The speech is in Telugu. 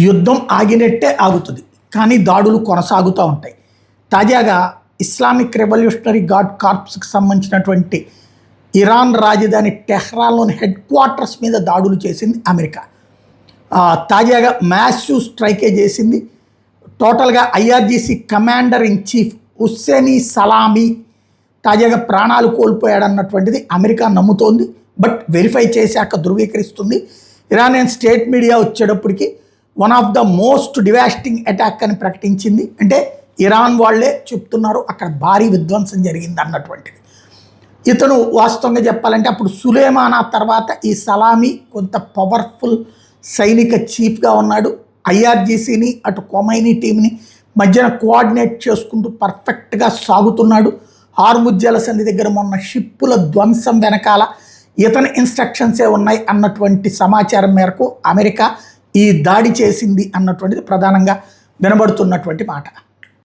యుద్ధం ఆగినట్టే ఆగుతుంది, కానీ దాడులు కొనసాగుతూ ఉంటాయి. తాజాగా ఇస్లామిక్ రెవల్యూషనరీ గార్డ్ కార్ప్స్కి సంబంధించినటువంటి ఇరాన్ రాజధాని టెహ్రాన్లోని హెడ్ క్వార్టర్స్ మీద దాడులు చేసింది అమెరికా. తాజాగా మ్యాసివ్ స్ట్రైకే చేసింది. టోటల్గా IRGC commander in chief Hussaini salami తాజాగా ప్రాణాలు కోల్పోయాడన్నటువంటిది అమెరికా నమ్ముతోంది. బట్ వెరిఫై చేశాక ధృవీకరిస్తుంది. ఇరానియన్ స్టేట్ మీడియా వచ్చేటప్పటికి one of the most devastating attack అని ప్రకటించింది. అంటే ఇరాన్ వాళ్ళే చెప్తున్నారు అక్కడ భారీ విధ్వంసం జరిగింది అన్నటువంటిది. ఇతను వాస్తవంగా చెప్పాలంటే అప్పుడు సులేమానా తర్వాత ఈ సలామీ కొంత పవర్ఫుల్ సైనిక చీఫ్గా ఉన్నాడు. ఐఆర్జీసీని అటు కొమైనీ టీంని మధ్యన కోఆర్డినేట్ చేసుకుంటూ పర్ఫెక్ట్గా సాగుతున్నాడు. హార్ముజ్ జలసంధి దగ్గర మొన్న షిప్పుల ధ్వంసం వెనకాల ఇతని ఇన్స్ట్రక్షన్సే ఉన్నాయి అన్నటువంటి సమాచారం మేరకు అమెరికా ఈ దాడి చేసింది అన్నటువంటిది ప్రధానంగా వినబడుతున్నటువంటి మాట.